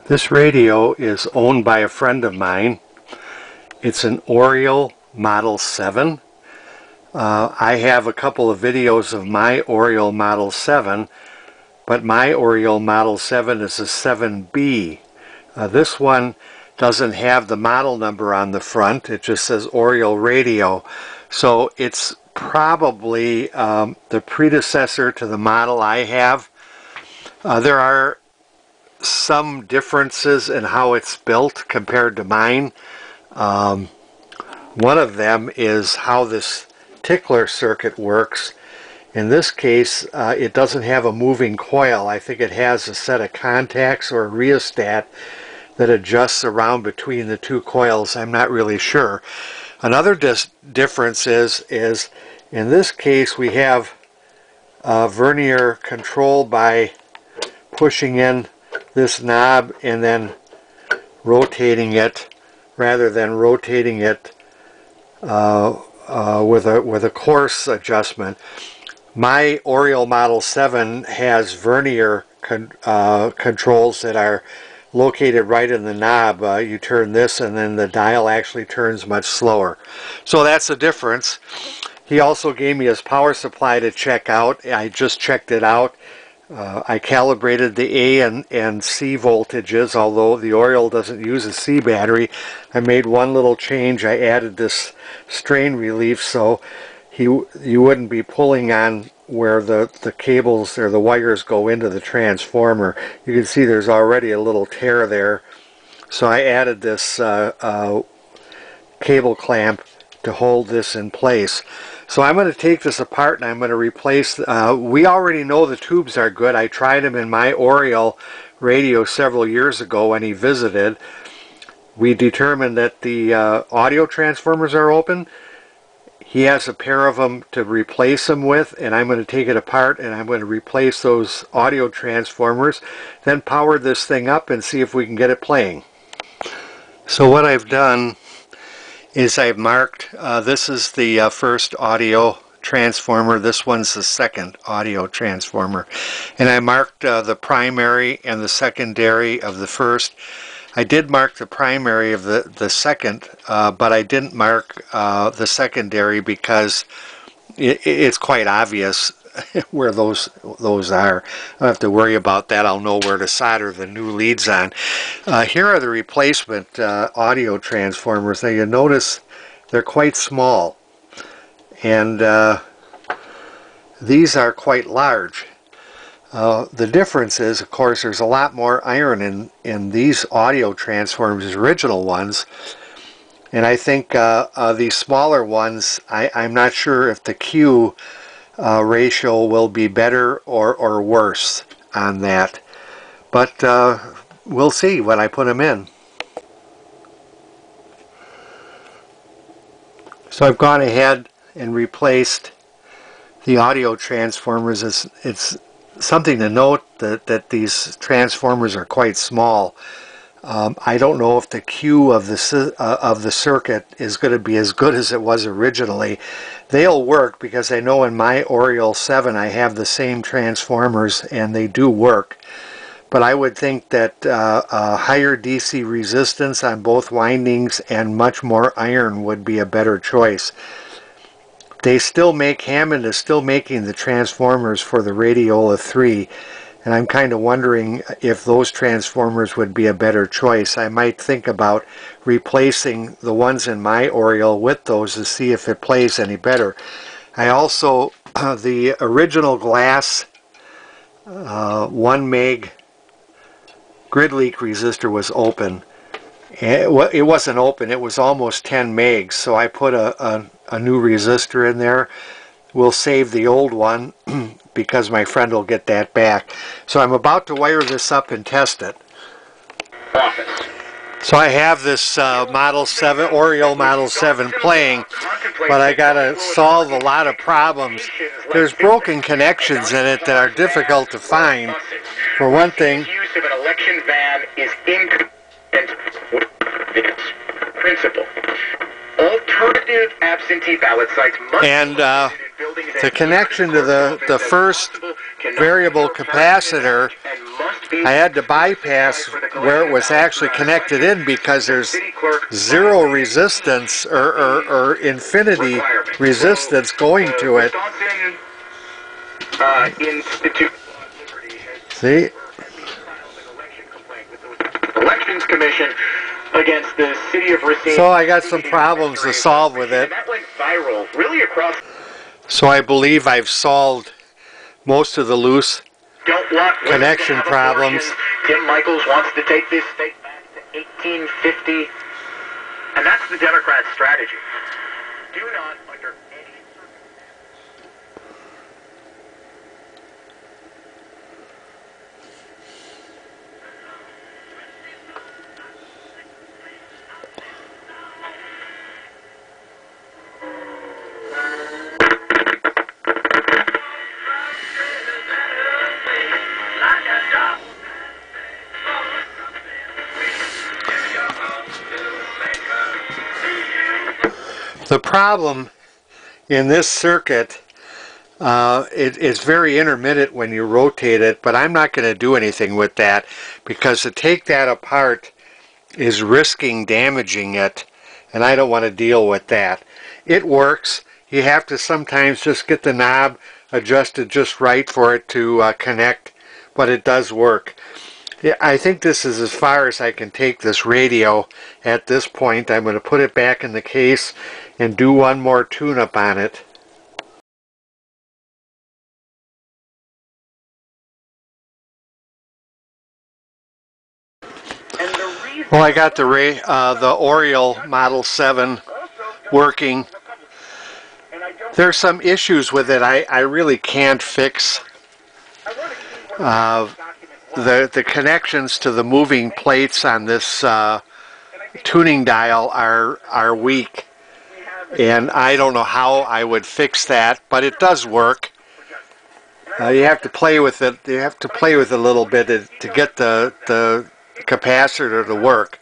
This radio is owned by a friend of mine. It's an Oriole Model 7. I have a couple of videos of my Oriole Model 7, but my Oriole Model 7 is a 7B. This one doesn't have the model number on the front. It just says Oriole Radio. So it's probably the predecessor to the model I have. There are some differences in how it's built compared to mine. One of them is how this tickler circuit works. In this case, it doesn't have a moving coil. I think it has a set of contacts or a rheostat that adjusts around between the two coils. I'm not really sure. Another difference is in this case we have vernier controlled by pushing in this knob and then rotating it rather than rotating it with a coarse adjustment. My Oriole Model 7 has vernier controls that are located right in the knob. You turn this and then the dial actually turns much slower. So that's the difference. He also gave me his power supply to check out. I just checked it out. I calibrated the A and C voltages, although the Oriole doesn't use a C battery. I made one little change. I added this strain relief so you wouldn't be pulling on where the cables or the wires go into the transformer. You can see there's already a little tear there. So I added this cable clamp to hold this in place. So I'm going to take this apart and I'm going to replace, we already know the tubes are good. I tried them in my Oriole radio several years ago when he visited. We determined that the audio transformers are open. He has a pair of them to replace them with, and I'm going to take it apart and I'm going to replace those audio transformers, then power this thing up and see if we can get it playing. So what I've done is I've marked, this is the first audio transformer, this one's the second audio transformer, and I marked the primary and the secondary of the first. I did mark the primary of the second, but I didn't mark the secondary because it's quite obvious where those are. I don't have to worry about that. I'll know where to solder the new leads on. Here are the replacement audio transformers. Now you notice they're quite small, and these are quite large. The difference is, of course, there's a lot more iron in these audio transformers, original ones, and I think these smaller ones, I'm not sure if the Q ratio will be better or worse on that, but we'll see when I put them in. So I've gone ahead and replaced the audio transformers. It's something to note that these transformers are quite small. I don't know if the Q of the circuit is going to be as good as it was originally. They'll work because I know in my Oriole 7 I have the same transformers and they do work. But I would think that higher DC resistance on both windings and much more iron would be a better choice. They still make, Hammond is still making the transformers for the Radiola 3, and I'm kind of wondering if those transformers would be a better choice. I might think about replacing the ones in my Oriole with those to see if it plays any better. I also, the original glass 1 meg grid leak resistor was open. It wasn't open, it was almost 10 megs, so I put a new resistor in there. We'll save the old one because my friend will get that back. So I'm about to wire this up and test it. So I have this Model 7, Oriole Model 7 playing, but I gotta solve a lot of problems. There's broken connections in it that are difficult to find. For one thing, use of an election van is inconsistent with this principle. Alternative absentee ballot sites must and the connection to the first variable capacitor, I had to bypass where it was actually connected in, because there's zero resistance or infinity resistance going to it. See? Elections Commission against the city of Racine. So I got some problems to solve with it. That went viral, really across. So I believe I've solved most of the loose connection problems. Tim Michaels wants to take this state back to 1850, and that's the Democrats' strategy. Do not, under any The problem in this circuit, it's very intermittent when you rotate it, but I'm not going to do anything with that, because to take that apart is risking damaging it, and I don't want to deal with that. It works. You have to sometimes just get the knob adjusted just right for it to connect, but it does work. I think this is as far as I can take this radio at this point. I'm going to put it back in the case and do one more tune-up on it. Well, I got the Oriole Model 7 working. There's some issues with it I really can't fix. The connections to the moving plates on this tuning dial are weak, and I don't know how I would fix that, but it does work. You have to play with it. You have to play with it a little bit to get the capacitor to work,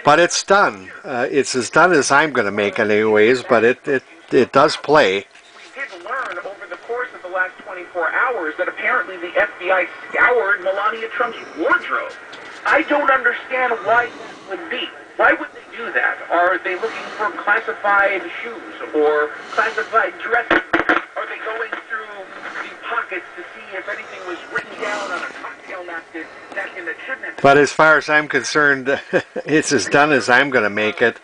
but it's done. It's as done as I'm going to make it anyways, but it does play. We did learn over the course of the last 24 hours that apparently the FBI scoured Melania Trump's wardrobe. I don't understand why that would be. Why would they do that? Are they looking for classified shoes or classified dresses? Are they going through the pockets to see if anything was written down on a cocktail napkin that shouldn't have been? But as far as I'm concerned, it's as done as I'm going to make it.